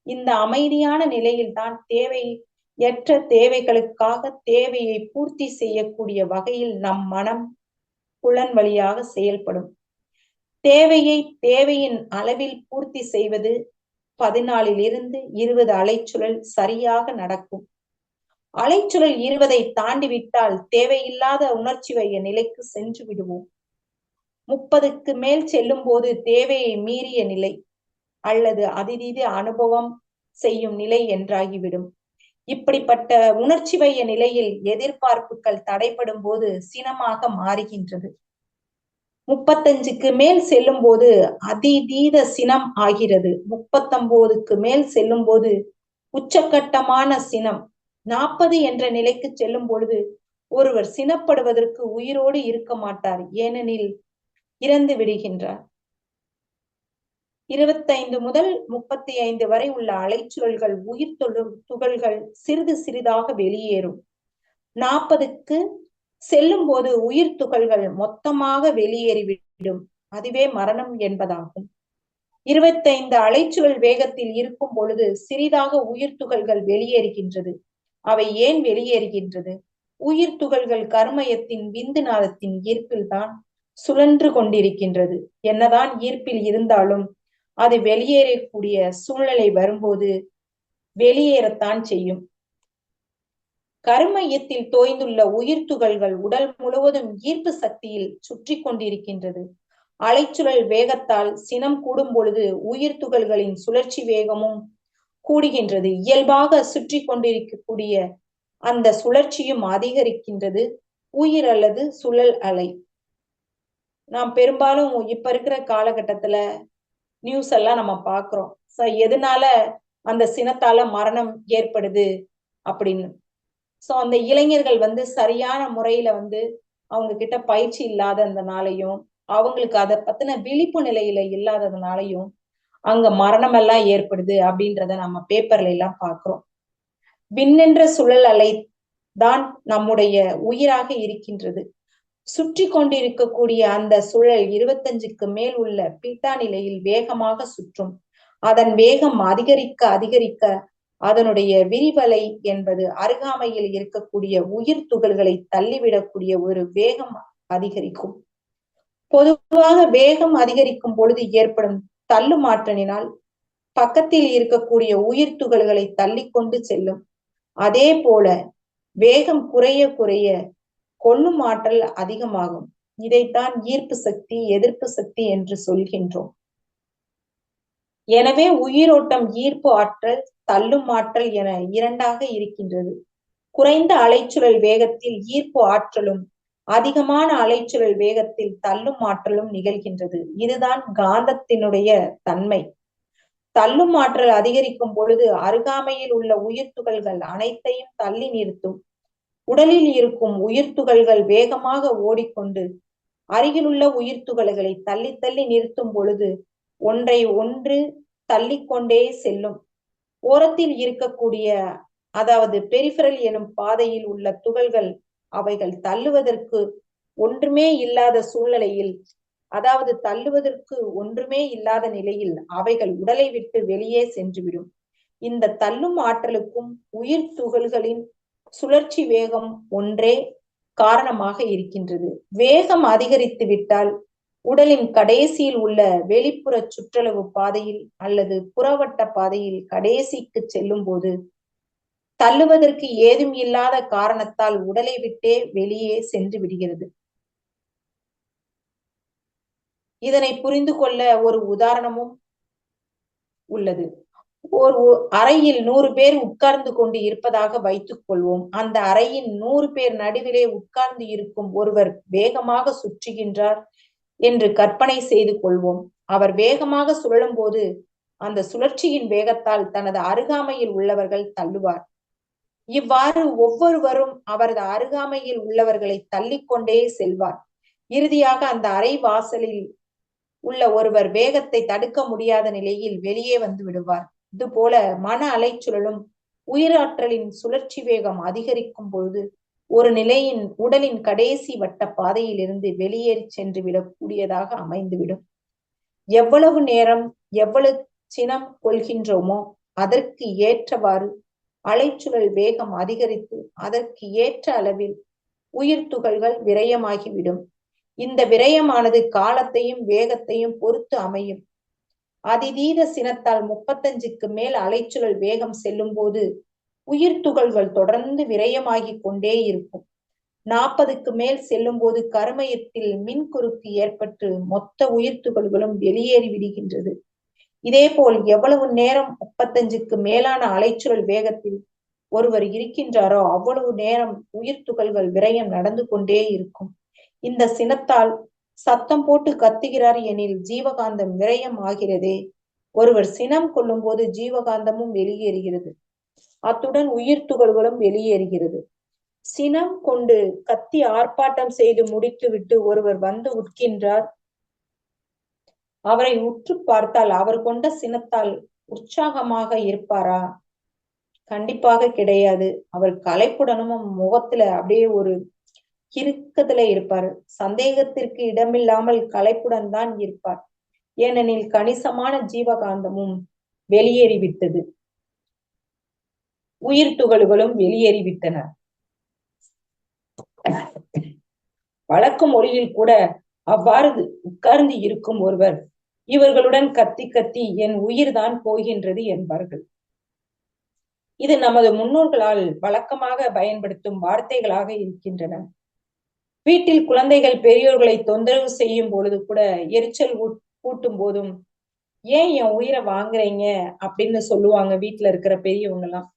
இந்த அமைதியான நிலையில் தான் தேவையற்ற தேவைகளுக்காக தேவையை பூர்த்தி செய்யக்கூடிய வகையில் நம் மனம் புலன் வழியாக செயல்படும். தேவையின் அளவில் பூர்த்தி செய்வது 14 20 அலைச்சுழல் சரியாக நடக்கும். அலைச்சுழல் 20 தாண்டிவிட்டால் தேவையில்லாத உணர்ச்சி வய நிலைக்கு சென்று விடுவோம். 30க்கு மேல் செல்லும் போது தேவையை மீறிய நிலை அல்லது அதீத அனுபவம் செய்யும் நிலை என்றாகிவிடும். இப்படிப்பட்ட உணர்ச்சி வய நிலையில் எதிர்பார்ப்புகள் தடைப்படும் போது சினமாக மாறுகின்றது. 35க்கு மேல் செல்லும் போது அதீத சினம் ஆகிறது. 39க்கு மேல் செல்லும் போது உச்சக்கட்டமான சினம். 40 என்ற நிலைக்கு செல்லும் பொழுது ஒருவர் சினப்படுவதற்கு உயிரோடு இருக்க மாட்டார், ஏனெனில் இறந்து விடுகின்றார். 25 முதல் 35 வரை உள்ள அலைச்சுழல்கள் உயிர் துகள்கள் சிறிது சிறிதாக வெளியேறும். 40க்கு செல்லும் போது உயிர் துகள்கள் மொத்தமாக வெளியேறிவிடும். அதுவே மரணம் என்பதாகும். 25 அலைச்சுழல் வேகத்தில் இருக்கும் பொழுது சிறிதாக உயிர் துகள்கள் வெளியேறுகின்றது. அவை ஏன் வெளியேறுகின்றது? உயிர் துகள்கள் கருமையத்தின் விந்து நாதத்தின் ஈர்ப்பில்தான் சுழன்று கொண்டிருக்கின்றது. என்னதான் ஈர்ப்பில் இருந்தாலும் அது வெளியேறக்கூடிய சூழ்நிலை வரும்போது வெளியேறத்தான் செய்யும். கருமையத்தில் தோய்ந்துள்ள உயிர் துகள்கள் உடல் முழுவதும் ஈர்ப்பு சக்தியில் சுற்றி கொண்டிருக்கின்றது. அலைச்சுழல் வேகத்தால் சினம் கூடும் பொழுது உயிர் துகள்களின் சுழற்சி வேகமும் கூடுகின்றது. இயல்பாக சுற்றி கொண்டிருக்கக்கூடிய அந்த சுழற்சியும் அதிகரிக்கின்றது. உயிர் அல்லது சுழல் அலை. நாம் பெரும்பாலும் இப்ப இருக்கிற காலகட்டத்துல நியூஸ் எல்லாம் நம்ம பாக்குறோம். எதனால அந்த சினத்தால மரணம் ஏற்படுது அப்படின்னு. சோ அந்த இளைஞர்கள் சரியான முறையில அவங்க கிட்ட பயிற்சி இல்லாததுனாலையும் அவங்களுக்கு அதை பத்தின விழிப்பு நிலையில இல்லாததுனாலையும் அங்க மரணம் எல்லாம் ஏற்படுது அப்படின்றத நம்ம பேப்பர்ல எல்லாம் பாக்குறோம். விண்ணென்ற சுழல் அலை தான் நம்முடைய உயிராக இருக்கின்றது. சுற்றி கொண்டிருக்கக்கூடிய அந்த சுழல் 25க்கு மேல் உள்ள பீட்டா நிலையில் வேகமாக சுற்றும். அதன் வேகம் அதிகரிக்க அதிகரிக்க அதனுடைய விரிவலை என்பது அருகாமையில் இருக்கக்கூடிய உயிர் துகள்களை தள்ளிவிடக்கூடிய ஒரு வேகம் அதிகரிக்கும். பொதுவாக வேகம் அதிகரிக்கும் பொழுது ஏற்படும் தள்ளு மாற்றலினால் பக்கத்தில் இருக்கக்கூடிய உயிர் துகள்களை தள்ளி கொண்டு செல்லும். அதே போல வேகம் குறைய குறைய கொள்ளும் ஆற்றல் அதிகமாகும். இதைத்தான் ஈர்ப்பு சக்தி, எதிர்ப்பு சக்தி என்று சொல்கின்றோம். எனவே உயிரோட்டம் ஈர்ப்பு ஆற்றல், தள்ளும் ஆற்றல் என இரண்டாக இருக்கின்றது. குறைந்த அலைச்சுழல் வேகத்தில் ஈர்ப்பு ஆற்றலும் அதிகமான அலைச்சுழல் வேகத்தில் தள்ளும் ஆற்றலும் நிகழ்கின்றது. இதுதான் காந்தத்தினுடைய தன்மை. தள்ளும் ஆற்றல் அதிகரிக்கும் பொழுது அருகாமையில் உள்ள உயிர் துகள்கள் அனைத்தையும் தள்ளி நிறுத்தும். உடலில் இருக்கும் உயிர் துகள்கள் வேகமாக ஓடிக்கொண்டு அருகிலுள்ள உயிர் துகள்களை தள்ளி தள்ளி நிறுத்தும் பொழுது ஒன்றை ஒன்று தள்ளிக்கொண்டே செல்லும். ஓரத்தில் இருக்கக்கூடிய அதாவது பெரிஃபரல் எனும் பாதையில் உள்ள துகள்கள் அவைகள் தள்ளுவதற்கு ஒன்றுமே இல்லாத சூழ்நிலையில், அதாவது தள்ளுவதற்கு ஒன்றுமே இல்லாத நிலையில் அவைகள் உடலை விட்டு வெளியே சென்றுவிடும். இந்த தள்ளும் ஆற்றலுக்கும் உயிர் துகள்களின் சுழற்சி வேகம் ஒன்றே காரணமாக இருக்கின்றது. வேகம் அதிகரித்து விட்டால் உடலின் கடைசியில் உள்ள வெளிப்புற சுற்றளவு பாதையில் அல்லது புறவட்ட பாதையில் கடைசிக்கு செல்லும் போது தள்ளுவதற்கு ஏதும் இல்லாத காரணத்தால் உடலை விட்டே வெளியே சென்று விடுகிறது. இதனை புரிந்து கொள்ள ஒரு உதாரணமும் உள்ளது. ஒரு அறையில் 100 பேர் உட்கார்ந்து கொண்டு இருப்பதாக வைத்துக் கொள்வோம். அந்த அறையின் 100 பேர் நடுவிலே உட்கார்ந்து இருக்கும் ஒருவர் வேகமாக சுற்றுகின்றார் என்று கற்பனை செய்து கொள்வோம். அவர் வேகமாக சுழலும் போது அந்த சுழற்சியின் வேகத்தால் தனது அருகாமையில் உள்ளவர்கள் தள்ளுவார். இவ்வாறு ஒவ்வொருவரும் அவரது அருகாமையில் உள்ளவர்களை தள்ளிக்கொண்டே செல்வார். இறுதியாக அந்த அறை வாசலில் உள்ள ஒருவர் வேகத்தை தடுக்க முடியாத நிலையில் வெளியே வந்து விடுவார். இது போல மன அலைச்சுழலும் உயிராற்றலின் சுழற்சி வேகம் அதிகரிக்கும் பொழுது ஒரு நிலையின் உடலின் கடைசி வட்ட பாதையில் இருந்து வெளியேறி சென்று விடக்கூடியதாக அமைந்துவிடும். எவ்வளவு நேரம் எவ்வளவு சினம் கொள்கின்றோமோ அதற்கு ஏற்றவாறு அலைச்சுழல் வேகம் அதிகரித்து அதற்கு ஏற்ற அளவில் உயிர் துகள்கள் விரயமாகிவிடும். இந்த விரயமானது காலத்தையும் வேகத்தையும் பொறுத்து அமையும். அதிதீத சினத்தால் 35க்கு மேல் அலைச்சுழல் வேகம் செல்லும் போது உயிர் துகள்கள் தொடர்ந்து விரயமாகி கொண்டே இருக்கும். 40க்கு மேல் செல்லும் போது கருமையத்தில் மின் குறுக்கு ஏற்பட்டு மொத்த உயிர் துகள்களும் வெளியேறி விடுகின்றது. இதே போல் எவ்வளவு நேரம் 35க்கு மேலான அலைச்சுழல் வேகத்தில் ஒருவர் இருக்கின்றாரோ அவ்வளவு நேரம் உயிர் துகள்கள் விரயம் நடந்து கொண்டே இருக்கும். இந்த சினத்தால் சத்தம் போட்டு கத்துகிறார் எனில் ஜீவகாந்தம் விரயம் ஆகிறதே. ஒருவர் சினம் கொள்ளும் போது ஜீவகாந்தமும் வெளியேறுகிறது, அத்துடன் உயிர் துகள்களும் வெளியேறுகிறது. சினம் கொண்டு கத்தி ஆர்ப்பாட்டம் செய்து முடித்துவிட்டு ஒருவர் வந்து உட்கின்றார். அவரை உற்று பார்த்தால் அவர் கொண்ட சினத்தால் உற்சாகமாக இருப்பாரா? கண்டிப்பாக கிடையாது. அவர் களைப்புடனும் முகத்துல அப்படியே ஒரு கிறுக்கத்துல இருப்பார். சந்தேகத்திற்கு இடமில்லாமல் களைப்புடன் தான் இருப்பார். ஏனெனில் கணிசமான ஜீவகாந்தமும் வெளியேறிவிட்டது, உயிர் துகள்களும் வெளியேறிவிட்டன. வழக்கு மொழியில் கூட அவ்வாறு உட்கார்ந்து இருக்கும் ஒருவர் இவர்களுடன் கத்தி கத்தி என் உயிர்தான் போகின்றது என்பார்கள். இது நமது முன்னோர்களால் வழக்கமாக பயன்படுத்தும் வார்த்தைகளாக இருக்கின்றன. வீட்டில் குழந்தைகள் பெரியோர்களை தொந்தரவு செய்யும் பொழுது கூட எரிச்சல் கூட்டும் போதும் ஏன் என் உயிரை வாங்குறீங்க அப்படின்னு சொல்லுவாங்க வீட்டுல இருக்கிற பெரியவங்க எல்லாம்.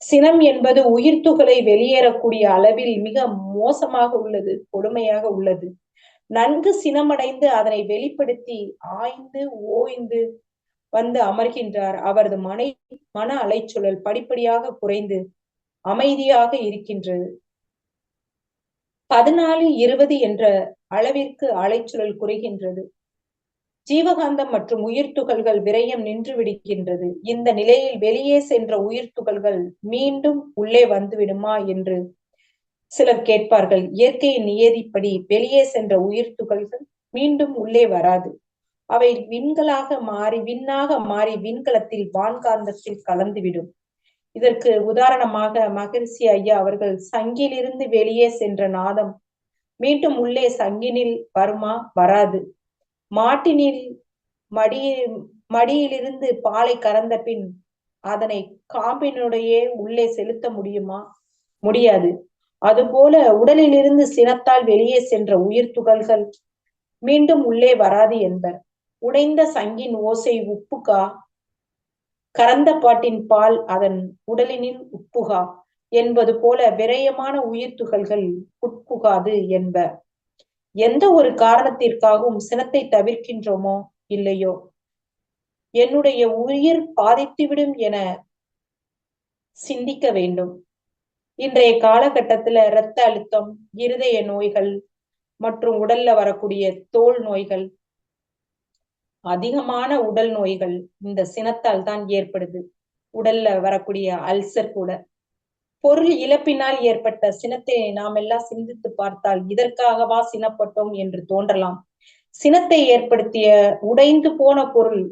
சினம் என்பது உயிர் துகளை வெளியேறக்கூடிய அளவில் மிக மோசமாக உள்ளது, கொடுமையாக உள்ளது. நன்கு சினமடைந்து அதனை வெளிப்படுத்தி ஆய்ந்து ஓய்ந்து வந்து அமர்கின்றார். அவரது மன அலைச்சூழல் படிப்படியாக குறைந்து அமைதியாக இருக்கின்றது. 14-20 என்ற அளவிற்கு அலைச்சூழல் குறைகின்றது. ஜீவகாந்தம் மற்றும் உயிர் துகள்கள் விரயம் நின்று விடுகின்றது. இந்த நிலையில் வெளியே சென்ற உயிர் துகள்கள் மீண்டும் உள்ளே வந்துவிடுமா என்று சிலர் கேட்பார்கள். இயற்கையின் நியதிப்படி வெளியே சென்ற உயிர் துகள்கள் மீண்டும் உள்ளே வராது. அவை விண்களாக மாறி விண்கலத்தில் வான்காந்தத்தில் கலந்துவிடும். இதற்கு உதாரணமாக மகரிஷி ஐயா அவர்கள் சங்கிலிருந்து வெளியே சென்ற நாதம் மீண்டும் உள்ளே சங்கினில் வருமா? வராது. மாட்டினில் மடியிலிருந்து பாலை கறந்த பின் அதனை காம்பினுடைய உள்ளே செலுத்த முடியுமா? முடியாது. அதுபோல உடலிலிருந்து சினத்தால் வெளியே சென்ற உயிர் துகள்கள் மீண்டும் உள்ளே வராது என்பர். உடைந்த சங்கின் ஓசை உப்புகா, கறந்த பாட்டின் பால் அதன் உடலினில் உட்புகா என்பது போல விரயமான உயிர் துகள்கள் உட்புகாது என்பர். எந்த ஒரு காரணத்திற்காகவும் சினத்தை தவிர்க்கின்றோமோ இல்லையோ, என்னுடைய உயிர் பாதித்துவிடும் என சிந்திக்க வேண்டும். இன்றைய காலகட்டத்துல இரத்த அழுத்தம், இருதய நோய்கள் மற்றும் உடல்ல வரக்கூடிய தோல் நோய்கள், அதிகமான உடல் நோய்கள் இந்த சினத்தால் தான் ஏற்படுது. உடல்ல வரக்கூடிய அல்சர் கூட. பொருள் இழப்பினால் ஏற்பட்ட சினத்தை நாம் எல்லாம் சிந்தித்து பார்த்தால் இதற்காகவா சினப்பட்டோம் என்று தோன்றலாம். சினத்தை ஏற்படுத்திய உடைந்து போன பொருள்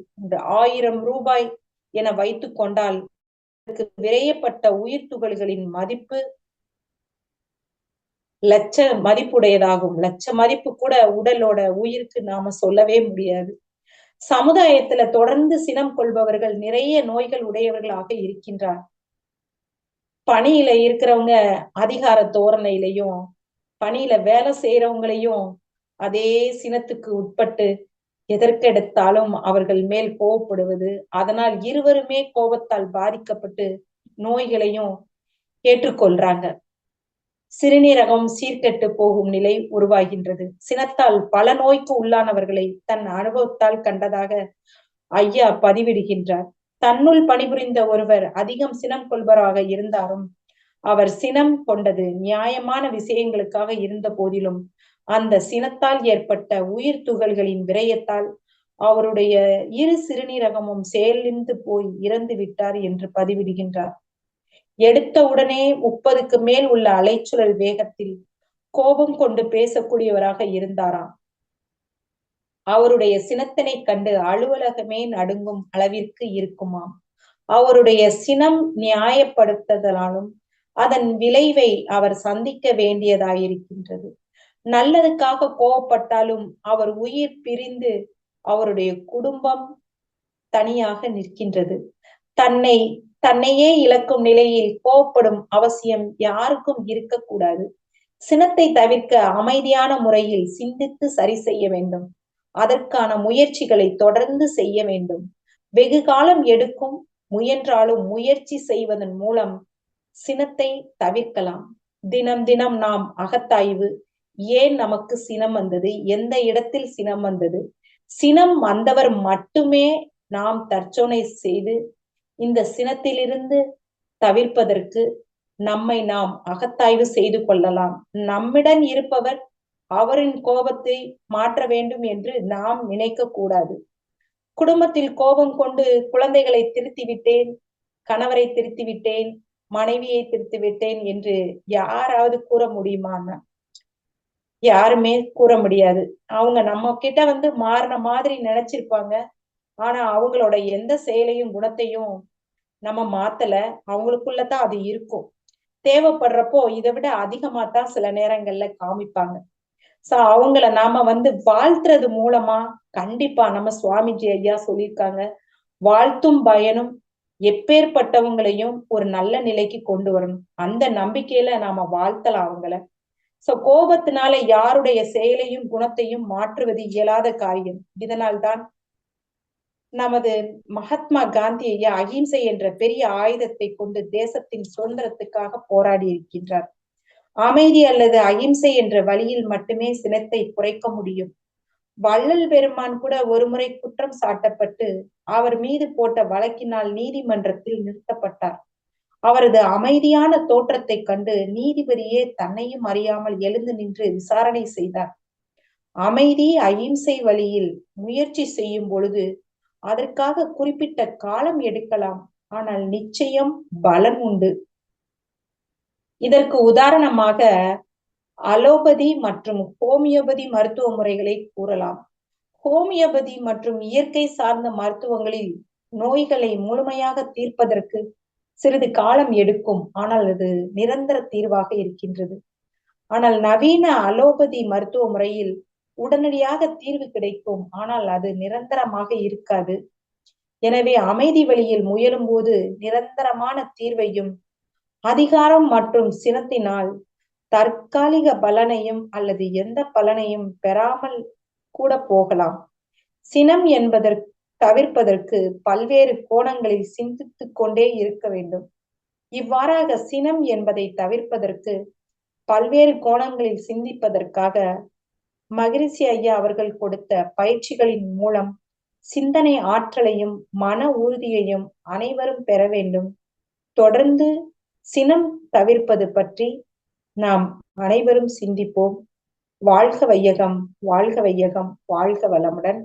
1000 ரூபாய் என வைத்துக் கொண்டால் விரையப்பட்ட உயிர் துகள்களின் மதிப்பு லட்ச மதிப்புடையதாகும். லட்ச மதிப்பு கூட உடலோட உயிருக்கு நாம சொல்லவே முடியாது. சமுதாயத்துல தொடர்ந்து சினம் கொள்பவர்கள் நிறைய நோய்கள் உடையவர்களாக இருக்கின்றார். பணியில இருக்கிறவங்க அதிகார தோரணையிலையும், பணியில வேலை செய்யறவங்களையும் அதே சினத்துக்கு உட்பட்டு எதற்கெடுத்தாலும் அவர்கள் மேல் கோபப்படுவது, அதனால் இருவருமே கோபத்தால் பாதிக்கப்பட்டு நோய்களையும் ஏற்றுக்கொள்றாங்க. சிறுநீரகம் சீர்கெட்டு போகும் நிலை உருவாகின்றது. சினத்தால் பல நோய்க்கு உள்ளானவர்களை தன் அனுபவத்தால் கண்டதாக ஐயா பதிவிடுகின்றார். தன்னுள் பணிபுரிந்த ஒருவர் அதிகம் சினம் கொள்பவராக இருந்தாலும் அவர் சினம் கொண்டது நியாயமான விஷயங்களுக்காக இருந்த போதிலும் அந்த சினத்தால் ஏற்பட்ட உயிர் துகள்களின் விரயத்தால் அவருடைய இரு சிறுநீரகமும் செயலிழந்து போய் இறந்து விட்டார் என்று பதிவிடுகின்றார். எடுத்த உடனே 30க்கு மேல் உள்ள அலைச்சுழல் வேகத்தில் கோபம் கொண்டு பேசக்கூடியவராக இருந்தாராம். அவருடைய சினத்தினை கண்டு அலுவலகமே நடுங்கும் அளவிற்கு இருக்குமாம். அவருடைய சினம் நியாயப்படுத்துதலாலும் அதன் விளைவை அவர் சந்திக்க வேண்டியதாயிருக்கின்றது. நல்லதுக்காக கோபப்பட்டாலும் அவர் உயிர் பிரிந்து அவருடைய குடும்பம் தனியாக நிற்கின்றது. தன்னையே இழக்கும் நிலையில் கோபப்படும் அவசியம் யாருக்கும் இருக்கக்கூடாது. சினத்தை தவிர்க்க அமைதியான முறையில் சிந்தித்து சரி செய்ய வேண்டும். அதற்கான முயற்சிகளை தொடர்ந்து செய்ய வேண்டும். வெகு காலம் எடுக்கும், முயன்றாலும் முயற்சி செய்வதன் மூலம் சினத்தை தவிர்க்கலாம். தினம் தினம் நாம் அகத்தாய்வு, ஏன் நமக்கு சினம் வந்தது, எந்த இடத்தில் சினம் வந்தது, சினம் வந்தவர் மட்டுமே நாம் தற்சோனை செய்து இந்த சினத்திலிருந்து தவிர்ப்பதற்கு நம்மை நாம் அகத்தாய்வு செய்து கொள்ளலாம். நம்மிடம் இருப்பவர் அவரின் கோபத்தை மாற்ற வேண்டும் என்று நாம் நினைக்க கூடாது. குடும்பத்தில் கோபம் கொண்டு குழந்தைகளை திருத்தி விட்டேன், கணவரை திருத்தி விட்டேன், மனைவியை திருத்தி விட்டேன் என்று யாராவது கூற முடியுமான்னா யாருமே கூற முடியாது. அவங்க நம்ம கிட்ட மாறின மாதிரி நினைச்சிருப்பாங்க. ஆனா அவங்களோட எந்த செயலையும் குணத்தையும் நம்ம மாத்தல. அவங்களுக்குள்ளதான் அது இருக்கும். தேவைப்படுறப்போ இதை விட அதிகமா தான் சில நேரங்கள்ல காமிப்பாங்க. சோ அவங்கள நாம வாழ்த்துறது மூலமா கண்டிப்பா நம்ம சுவாமிஜி ஐயா சொல்லியிருக்காங்க, வாழ்த்தும் பயனும் எப்பேற்பட்டவங்களையும் ஒரு நல்ல நிலைக்கு கொண்டு வரணும். அந்த நம்பிக்கையில நாம வாழ்த்தலாம் அவங்கள. சோ கோபத்தினால யாருடைய செயலையும் குணத்தையும் மாற்றுவது இயலாத காரியம். இதனால்தான் நமது மகாத்மா காந்தி ஐயா அகிம்சை என்ற பெரிய ஆயுதத்தை கொண்டு தேசத்தின் சுதந்திரத்துக்காக போராடி இருக்கின்றார். அமைதி அல்லது அகிம்சை என்ற வழியில் மட்டுமே சினத்தை குறைக்க முடியும். வள்ளல் பெருமான் கூட ஒருமுறை குற்றம் சாட்டப்பட்டு அவர் மீது போட்ட வழக்கினால் நீதிமன்றத்தில் நிறுத்தப்பட்டார். அவரது அமைதியான தோற்றத்தை கண்டு நீதிபதியே தன்னையும் அறியாமல் எழுந்து நின்று விசாரணை செய்தார். அமைதி அகிம்சை வழியில் முயற்சி செய்யும் பொழுது அதற்காக குறிப்பிட்ட காலம் எடுக்கலாம், ஆனால் நிச்சயம் பலன் உண்டு. இதற்கு உதாரணமாக அலோபதி மற்றும் ஹோமியோபதி மருத்துவ முறைகளை கூறலாம். ஹோமியோபதி மற்றும் இயற்கை சார்ந்த மருத்துவங்களில் நோய்களை முழுமையாக தீர்ப்பதற்கு சிறிது காலம் எடுக்கும், ஆனால் அது நிரந்தர தீர்வாக இருக்கின்றது. ஆனால் நவீன அலோபதி மருத்துவ முறையில் உடனடியாக தீர்வு கிடைக்கும், ஆனால் அது நிரந்தரமாக இருக்காது. எனவே அமைதி வழியில் முயலும் போது நிரந்தரமான தீர்வையும் அதிகாரம் மற்றும் சினத்தினால் தற்காலிக பலனையும் அல்லது எந்த பலனையும் பெறாமல் கூட போகலாம். சினம் என்பதற்கு தவிர்ப்பதற்கு பல்வேறு கோணங்களில் சிந்தித்துக் கொண்டே இருக்க வேண்டும். இவ்வாறாக சினம் என்பதை தவிர்ப்பதற்கு பல்வேறு கோணங்களில் சிந்திப்பதற்காக மகரிஷி ஐயா அவர்கள் கொடுத்த பயிற்சிகளின் மூலம் சிந்தனை ஆற்றலையும் மன உறுதியையும் அனைவரும் பெற வேண்டும். தொடர்ந்து சினம் தவிர்ப்பது பற்றி நாம் அனைவரும் சிந்திப்போம். வாழ்க வையகம், வாழ்க வையகம், வாழ்க வளமுடன்.